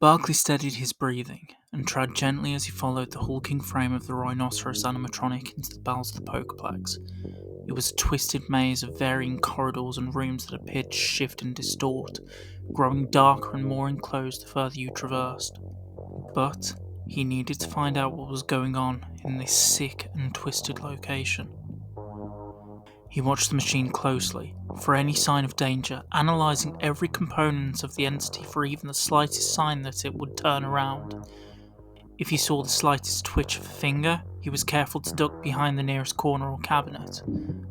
Barkley steadied his breathing and trod gently as he followed the hulking frame of the rhinoceros animatronic into the bowels of the Pokerplex. It was a twisted maze of varying corridors and rooms that appeared to shift and distort, growing darker and more enclosed the further you traversed. But he needed to find out what was going on in this sick and twisted location. He watched the machine closely, for any sign of danger, analysing every component of the entity for even the slightest sign that it would turn around. If he saw the slightest twitch of a finger, he was careful to duck behind the nearest corner or cabinet.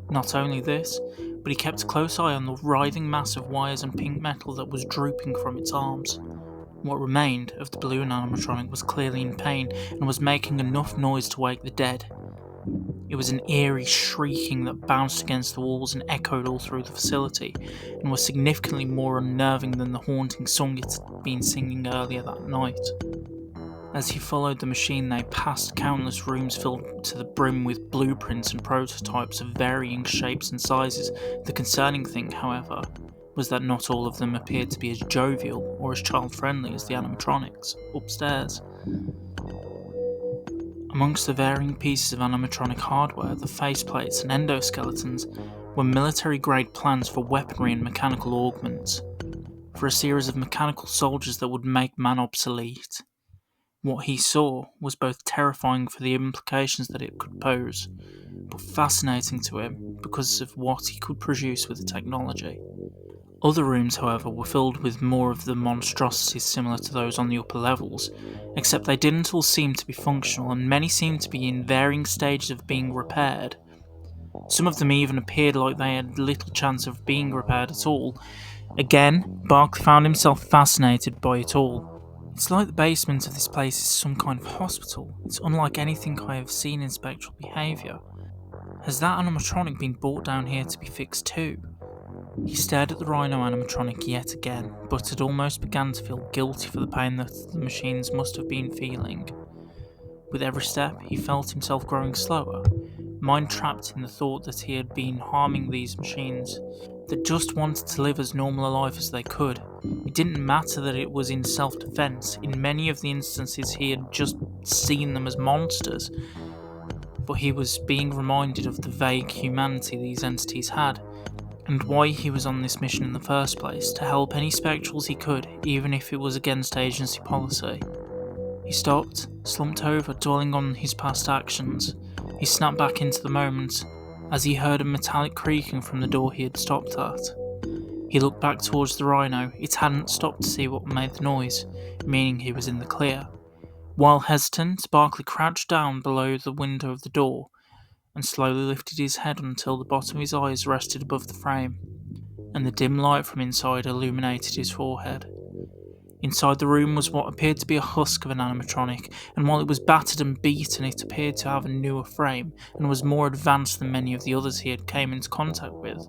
Not only this, but he kept a close eye on the writhing mass of wires and pink metal that was drooping from its arms. What remained of the balloon animatronic was clearly in pain and was making enough noise to wake the dead. It was an eerie shrieking that bounced against the walls and echoed all through the facility, and was significantly more unnerving than the haunting song it had been singing earlier that night. As he followed the machine, they passed countless rooms filled to the brim with blueprints and prototypes of varying shapes and sizes. The concerning thing, however, was that not all of them appeared to be as jovial or as child-friendly as the animatronics upstairs. Amongst the varying pieces of animatronic hardware, the faceplates and endoskeletons were military-grade plans for weaponry and mechanical augments, for a series of mechanical soldiers that would make man obsolete. What he saw was both terrifying for the implications that it could pose, but fascinating to him because of what he could produce with the technology. Other rooms, however, were filled with more of the monstrosities similar to those on the upper levels, except they didn't all seem to be functional, and many seemed to be in varying stages of being repaired. Some of them even appeared like they had little chance of being repaired at all. Again, Barkley found himself fascinated by it all. It's like the basement of this place is some kind of hospital. It's unlike anything I have seen in spectral behaviour. Has that animatronic been brought down here to be fixed too? He stared at the rhino animatronic yet again, but had almost begun to feel guilty for the pain that the machines must have been feeling. With every step, he felt himself growing slower, mind trapped in the thought that he had been harming these machines, that just wanted to live as normal a life as they could. It didn't matter that it was in self-defense. In many of the instances he had just seen them as monsters, but he was being reminded of the vague humanity these entities had, and why he was on this mission in the first place, to help any spectrals he could, even if it was against agency policy. He stopped, slumped over, dwelling on his past actions. He snapped back into the moment, as he heard a metallic creaking from the door he had stopped at. He looked back towards the rhino. It hadn't stopped to see what made the noise, meaning he was in the clear. While hesitant, Barkley crouched down below the window of the door, and slowly lifted his head until the bottom of his eyes rested above the frame, and the dim light from inside illuminated his forehead. Inside the room was what appeared to be a husk of an animatronic, and while it was battered and beaten, it appeared to have a newer frame, and was more advanced than many of the others he had came into contact with.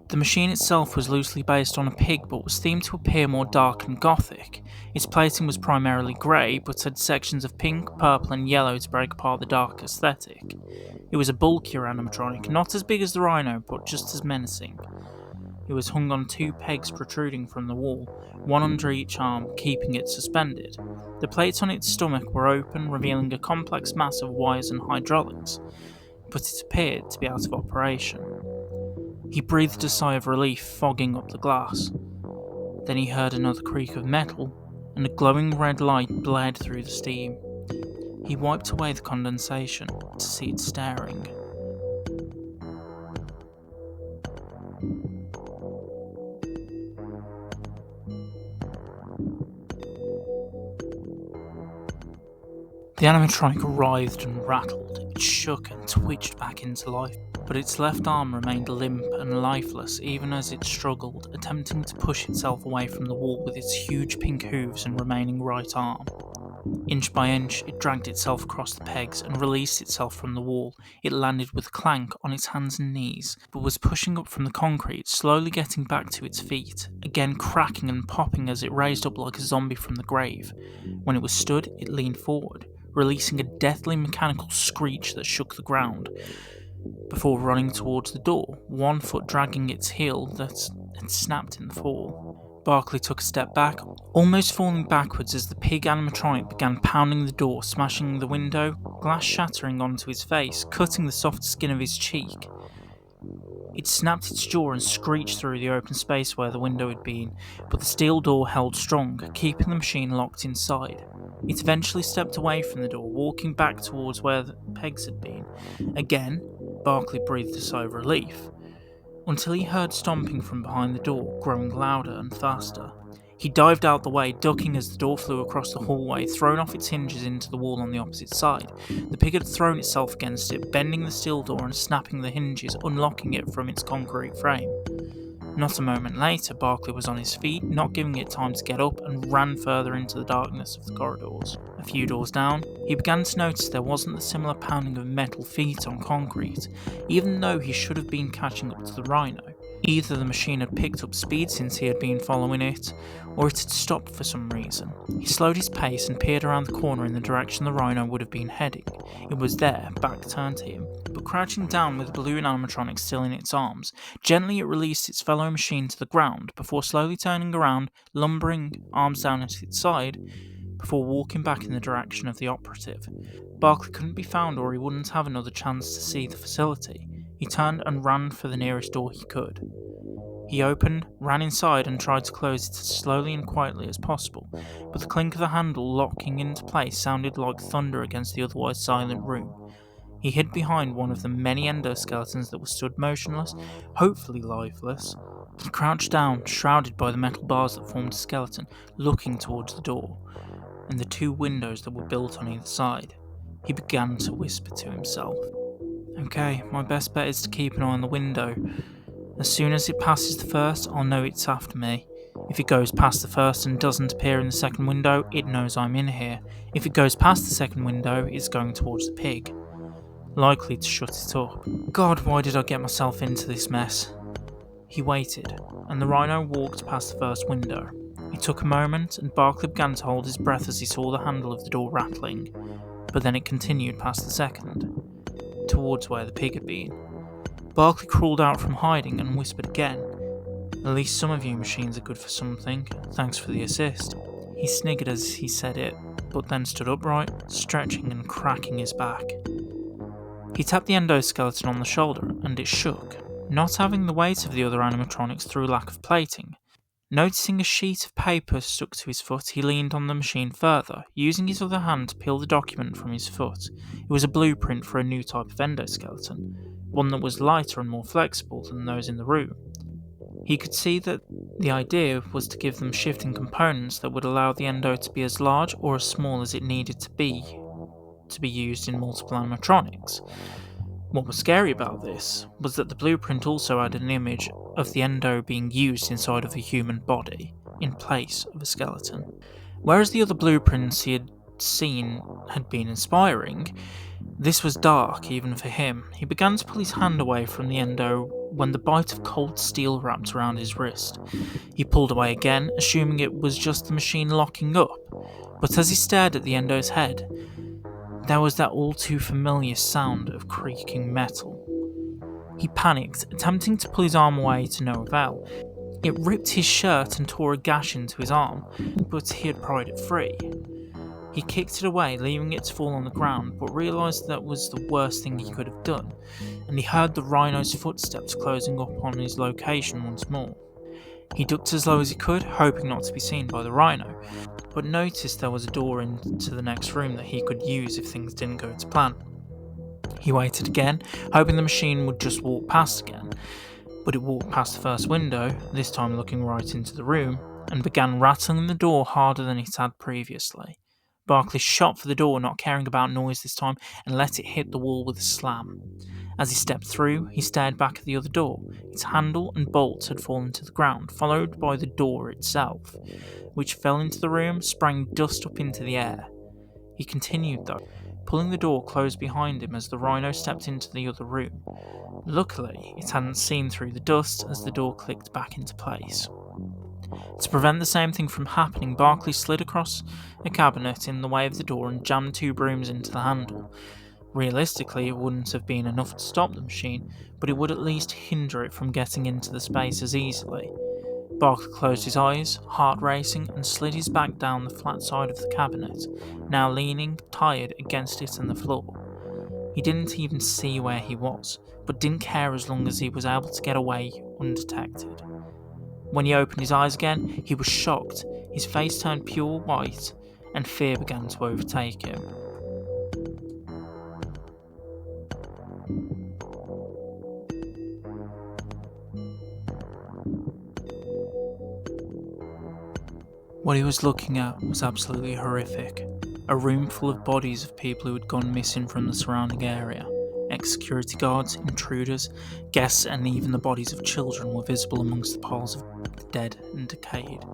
The machine itself was loosely based on a pig, but was themed to appear more dark and gothic. Its plating was primarily grey, but had sections of pink, purple and yellow to break apart the dark aesthetic. It was a bulkier animatronic, not as big as the rhino, but just as menacing. It was hung on two pegs protruding from the wall, one under each arm, keeping it suspended. The plates on its stomach were open, revealing a complex mass of wires and hydraulics, but it appeared to be out of operation. He breathed a sigh of relief, fogging up the glass. Then he heard another creak of metal, and a glowing red light blared through the steam. He wiped away the condensation to see it staring. The animatronic writhed and rattled. It shook and twitched back into life, but its left arm remained limp and lifeless even as it struggled, attempting to push itself away from the wall with its huge pink hooves and remaining right arm. Inch by inch, it dragged itself across the pegs and released itself from the wall. It landed with a clank on its hands and knees, but was pushing up from the concrete, slowly getting back to its feet, again cracking and popping as it raised up like a zombie from the grave. When it was stood, it leaned forward, releasing a deathly mechanical screech that shook the ground, before running towards the door, one foot dragging its heel that had snapped in the fall. Barkley took a step back, almost falling backwards as the pig animatronic began pounding the door, smashing the window, glass shattering onto his face, cutting the soft skin of his cheek. It snapped its jaw and screeched through the open space where the window had been, but the steel door held strong, keeping the machine locked inside. It eventually stepped away from the door, walking back towards where the pegs had been. Again, Barkley breathed a sigh of relief, until he heard stomping from behind the door, growing louder and faster. He dived out the way, ducking as the door flew across the hallway, thrown off its hinges into the wall on the opposite side. The pig had thrown itself against it, bending the steel door and snapping the hinges, unlocking it from its concrete frame. Not a moment later, Barkley was on his feet, not giving it time to get up, and ran further into the darkness of the corridors. A few doors down, he began to notice there wasn't the similar pounding of metal feet on concrete, even though he should have been catching up to the rhino. Either the machine had picked up speed since he had been following it, or it had stopped for some reason. He slowed his pace and peered around the corner in the direction the rhino would have been heading. It was there, back turned to him, but crouching down with the balloon animatronic still in its arms. Gently it released its fellow machine to the ground, before slowly turning around, lumbering arms down at its side, before walking back in the direction of the operative. Barkley couldn't be found, or he wouldn't have another chance to see the facility. He turned and ran for the nearest door he could. He opened, ran inside, and tried to close it as slowly and quietly as possible, but the clink of the handle locking into place sounded like thunder against the otherwise silent room. He hid behind one of the many endoskeletons that were stood motionless, hopefully lifeless. He crouched down, shrouded by the metal bars that formed a skeleton, looking towards the door, and the two windows that were built on either side. He began to whisper to himself. Okay, my best bet is to keep an eye on the window. As soon as it passes the first, I'll know it's after me. If it goes past the first and doesn't appear in the second window, it knows I'm in here. If it goes past the second window, it's going towards the pig. Likely to shut it up. God, why did I get myself into this mess? He waited, and the rhino walked past the first window. It took a moment, and Barkley began to hold his breath as he saw the handle of the door rattling, but then it continued past the second, towards where the pig had been. Barkley crawled out from hiding and whispered again. At least some of you machines are good for something. Thanks for the assist. He sniggered as he said it, but then stood upright, stretching and cracking his back. He tapped the endoskeleton on the shoulder, and it shook, not having the weight of the other animatronics through lack of plating. Noticing a sheet of paper stuck to his foot, he leaned on the machine further, using his other hand to peel the document from his foot. It was a blueprint for a new type of endoskeleton, one that was lighter and more flexible than those in the room. He could see that the idea was to give them shifting components that would allow the endo to be as large or as small as it needed to be used in multiple animatronics. What was scary about this was that the blueprint also had an image of the endo being used inside of a human body, in place of a skeleton. Whereas the other blueprints he had seen had been inspiring, this was dark even for him. He began to pull his hand away from the endo when the bite of cold steel wrapped around his wrist. He pulled away again, assuming it was just the machine locking up, but as he stared at the endo's head, there was that all too familiar sound of creaking metal. He panicked, attempting to pull his arm away to no avail. It ripped his shirt and tore a gash into his arm, but he had pried it free. He kicked it away, leaving it to fall on the ground, but realised that was the worst thing he could have done, and he heard the rhino's footsteps closing up on his location once more. He ducked as low as he could, hoping not to be seen by the rhino, but noticed there was a door into the next room that he could use if things didn't go to plan. He waited again, hoping the machine would just walk past again, but it walked past the first window, this time looking right into the room, and began rattling the door harder than it had previously. Barkley shot for the door, not caring about noise this time, and let it hit the wall with a slam. As he stepped through, he stared back at the other door. Its handle and bolts had fallen to the ground, followed by the door itself, which fell into the room, spraying dust up into the air. He continued though, pulling the door closed behind him as the rhino stepped into the other room. Luckily, it hadn't seen through the dust as the door clicked back into place. To prevent the same thing from happening, Barkley slid across a cabinet in the way of the door and jammed two brooms into the handle. Realistically, it wouldn't have been enough to stop the machine, but it would at least hinder it from getting into the space as easily. Barkley closed his eyes, heart racing, and slid his back down the flat side of the cabinet, now leaning, tired, against it and the floor. He didn't even see where he was, but didn't care as long as he was able to get away undetected. When he opened his eyes again, he was shocked. His face turned pure white, and fear began to overtake him. What he was looking at was absolutely horrific. A room full of bodies of people who had gone missing from the surrounding area. Ex-security guards, intruders, guests, and even the bodies of children were visible amongst the piles of dead and decayed.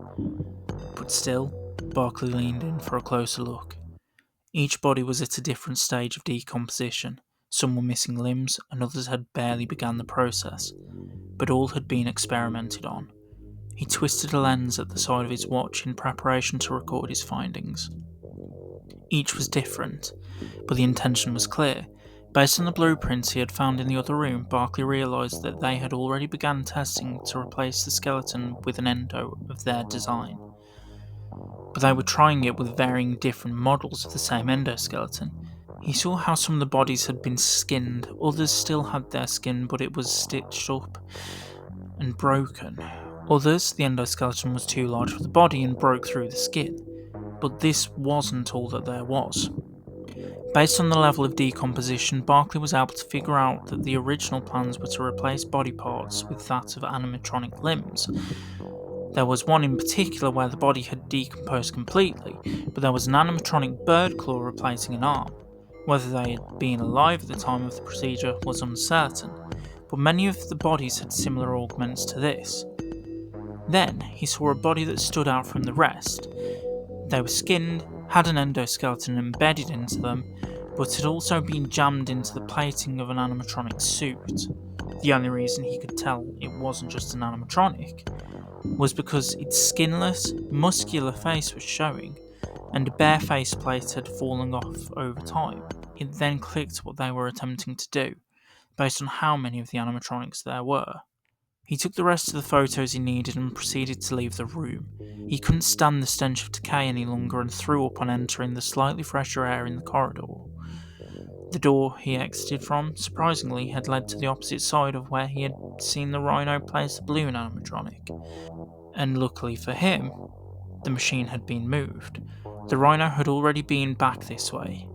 But still, Barkley leaned in for a closer look. Each body was at a different stage of decomposition. Some were missing limbs, and others had barely begun the process. But all had been experimented on. He twisted a lens at the side of his watch in preparation to record his findings. Each was different, but the intention was clear. Based on the blueprints he had found in the other room, Barkley realised that they had already begun testing to replace the skeleton with an endo of their design. But they were trying it with varying different models of the same endoskeleton. He saw how some of the bodies had been skinned, others still had their skin but it was stitched up and broken. Others, the endoskeleton was too large for the body and broke through the skin. But this wasn't all that there was. Based on the level of decomposition, Barkley was able to figure out that the original plans were to replace body parts with that of animatronic limbs. There was one in particular where the body had decomposed completely, but there was an animatronic bird claw replacing an arm. Whether they had been alive at the time of the procedure was uncertain, but many of the bodies had similar augments to this. Then he saw a body that stood out from the rest. They were skinned, had an endoskeleton embedded into them, but had also been jammed into the plating of an animatronic suit. The only reason he could tell it wasn't just an animatronic was because its skinless, muscular face was showing, and a bare faceplate had fallen off over time. It then clicked what they were attempting to do, based on how many of the animatronics there were. He took the rest of the photos he needed and proceeded to leave the room. He couldn't stand the stench of decay any longer and threw up on entering the slightly fresher air in the corridor. The door he exited from, surprisingly, had led to the opposite side of where he had seen the Rhino place the balloon animatronic. And luckily for him, the machine had been moved. The Rhino had already been back this way.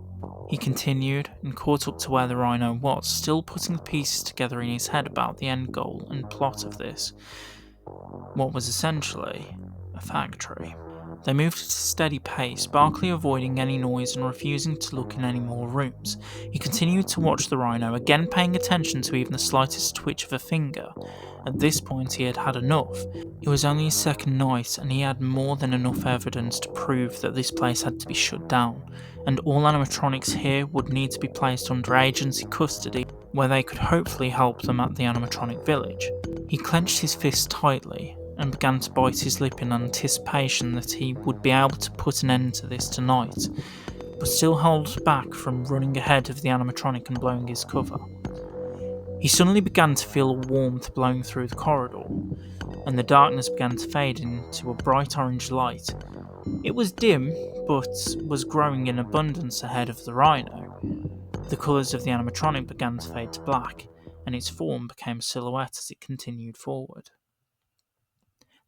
He continued and caught up to where the Rhino was, still putting the pieces together in his head about the end goal and plot of this, what was essentially a factory. They moved at a steady pace, Barkley avoiding any noise and refusing to look in any more rooms. He continued to watch the Rhino, again paying attention to even the slightest twitch of a finger. At this point he had had enough. It was only his second night, and he had more than enough evidence to prove that this place had to be shut down, and all animatronics here would need to be placed under agency custody, where they could hopefully help them at the animatronic village. He clenched his fist tightly, and began to bite his lip in anticipation that he would be able to put an end to this tonight, but still held back from running ahead of the animatronic and blowing his cover. He suddenly began to feel a warmth blowing through the corridor, and the darkness began to fade into a bright orange light. It was dim, but was growing in abundance ahead of the Rhino. The colours of the animatronic began to fade to black, and its form became a silhouette as it continued forward.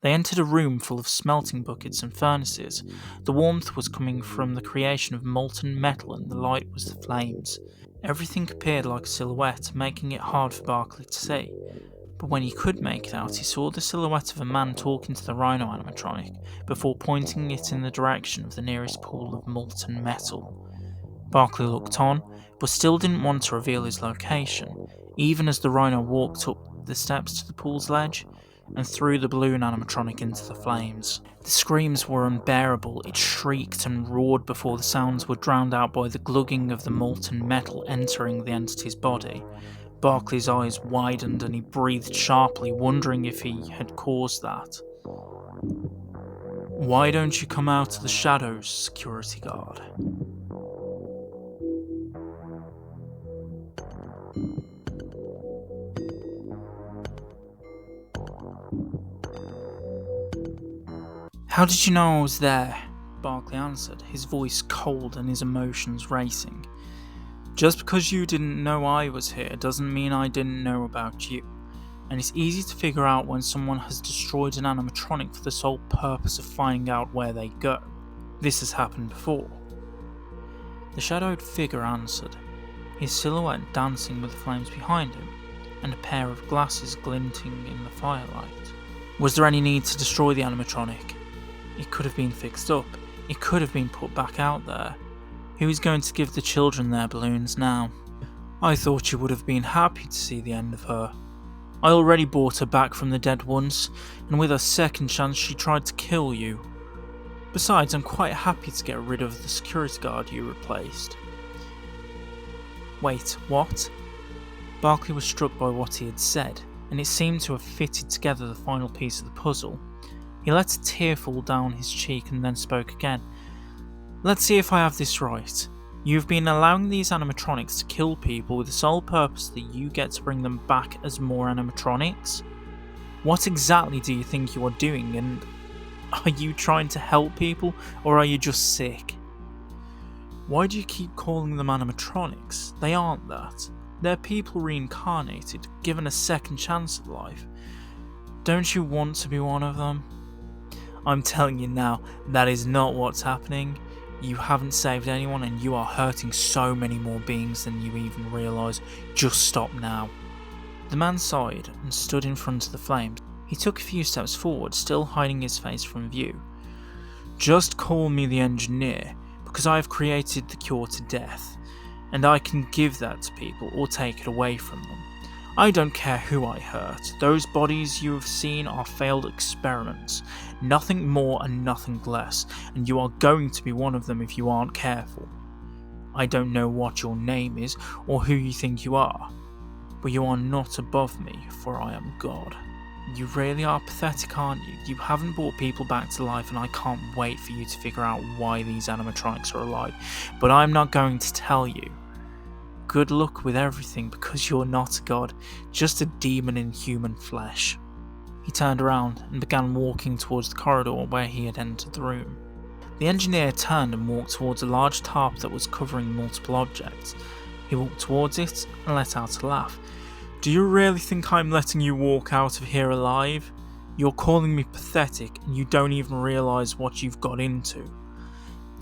They entered a room full of smelting buckets and furnaces. The warmth was coming from the creation of molten metal, and the light was the flames. Everything appeared like a silhouette, making it hard for Barkley to see. But when he could make it out, he saw the silhouette of a man talking to the Rhino animatronic, before pointing it in the direction of the nearest pool of molten metal. Barkley looked on, but still didn't want to reveal his location, even as the Rhino walked up the steps to the pool's ledge and threw the balloon animatronic into the flames. The screams were unbearable. It shrieked and roared before the sounds were drowned out by the glugging of the molten metal entering the entity's body. Barkley's eyes widened and he breathed sharply, wondering if he had caused that. "Why don't you come out of the shadows, security guard?" "How did you know I was there?" Barkley answered, his voice cold and his emotions racing. "Just because you didn't know I was here doesn't mean I didn't know about you. And it's easy to figure out when someone has destroyed an animatronic for the sole purpose of finding out where they go. This has happened before." The shadowed figure answered, his silhouette dancing with the flames behind him, and a pair of glasses glinting in the firelight. "Was there any need to destroy the animatronic? It could have been fixed up. It could have been put back out there. Who is going to give the children their balloons now? I thought you would have been happy to see the end of her. I already brought her back from the dead once, and with her second chance she tried to kill you. Besides, I'm quite happy to get rid of the security guard you replaced." Wait, what? Barkley was struck by what he had said, and it seemed to have fitted together the final piece of the puzzle. He let a tear fall down his cheek and then spoke again. "Let's see if I have this right. You've been allowing these animatronics to kill people with the sole purpose that you get to bring them back as more animatronics? What exactly do you think you are doing, and are you trying to help people, or are you just sick? Why do you keep calling them animatronics? They aren't that. They're people reincarnated, given a second chance at life. Don't you want to be one of them? I'm telling you now, that is not what's happening. You haven't saved anyone and you are hurting so many more beings than you even realise. Just stop now." The man sighed and stood in front of the flames. He took a few steps forward, still hiding his face from view. "Just call me the engineer, because I have created the cure to death, and I can give that to people or take it away from them. I don't care who I hurt. Those bodies you have seen are failed experiments. Nothing more and nothing less, and you are going to be one of them if you aren't careful. I don't know what your name is or who you think you are, but you are not above me, for I am God. You really are pathetic, aren't you? You haven't brought people back to life, and I can't wait for you to figure out why these animatronics are alive, but I'm not going to tell you. Good luck with everything, because you're not a god, just a demon in human flesh." He turned around and began walking towards the corridor where he had entered the room. The engineer turned and walked towards a large tarp that was covering multiple objects. He walked towards it and let out a laugh. "Do you really think I'm letting you walk out of here alive? You're calling me pathetic, and you don't even realise what you've got into."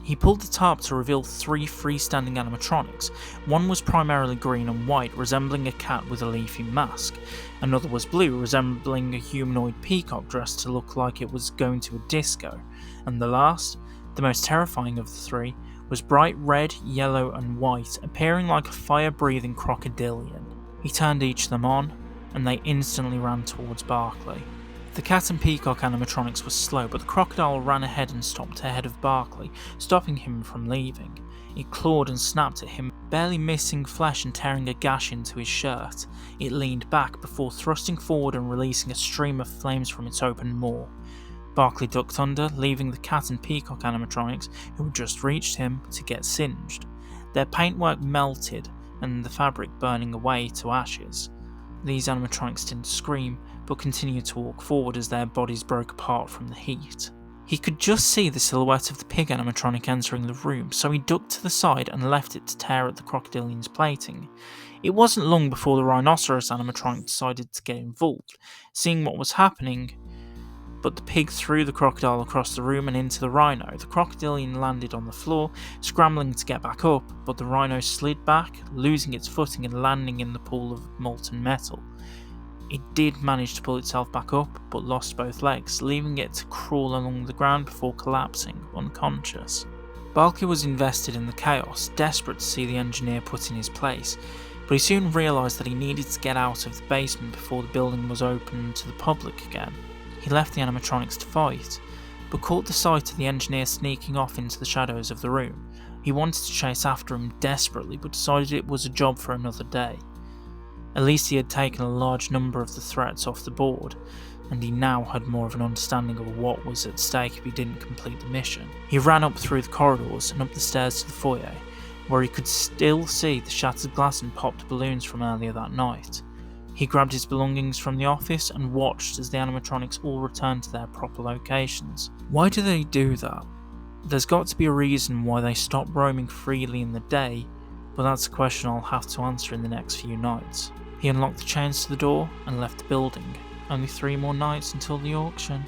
He pulled the tarp to reveal 3 freestanding animatronics. One was primarily green and white, resembling a cat with a leafy mask. Another was blue, resembling a humanoid peacock dressed to look like it was going to a disco. And the last, the most terrifying of the 3, was bright red, yellow and white, appearing like a fire-breathing crocodilian. He turned each of them on, and they instantly ran towards Barkley. The cat and peacock animatronics were slow, but the crocodile ran ahead and stopped ahead of Barkley, stopping him from leaving. It clawed and snapped at him, barely missing flesh and tearing a gash into his shirt. It leaned back before thrusting forward and releasing a stream of flames from its open maw. Barkley ducked under, leaving the cat and peacock animatronics, who had just reached him, to get singed. Their paintwork melted, and the fabric burning away to ashes. These animatronics didn't scream, but continued to walk forward as their bodies broke apart from the heat. He could just see the silhouette of the pig animatronic entering the room, so he ducked to the side and left it to tear at the crocodilian's plating. It wasn't long before the rhinoceros animatronic decided to get involved, seeing what was happening, but the pig threw the crocodile across the room and into the rhino. The crocodilian landed on the floor, scrambling to get back up, but the rhino slid back, losing its footing and landing in the pool of molten metal. It did manage to pull itself back up, but lost both legs, leaving it to crawl along the ground before collapsing, unconscious. Barkley was invested in the chaos, desperate to see the engineer put in his place, but he soon realised that he needed to get out of the basement before the building was open to the public again. He left the animatronics to fight, but caught the sight of the engineer sneaking off into the shadows of the room. He wanted to chase after him desperately, but decided it was a job for another day. At least he had taken a large number of the threats off the board, and he now had more of an understanding of what was at stake if he didn't complete the mission. He ran up through the corridors and up the stairs to the foyer, where he could still see the shattered glass and popped balloons from earlier that night. He grabbed his belongings from the office and watched as the animatronics all returned to their proper locations. Why do they do that? There's got to be a reason why they stop roaming freely in the day, but that's a question I'll have to answer in the next few nights. He unlocked the chains to the door and left the building. Only 3 more nights until the auction.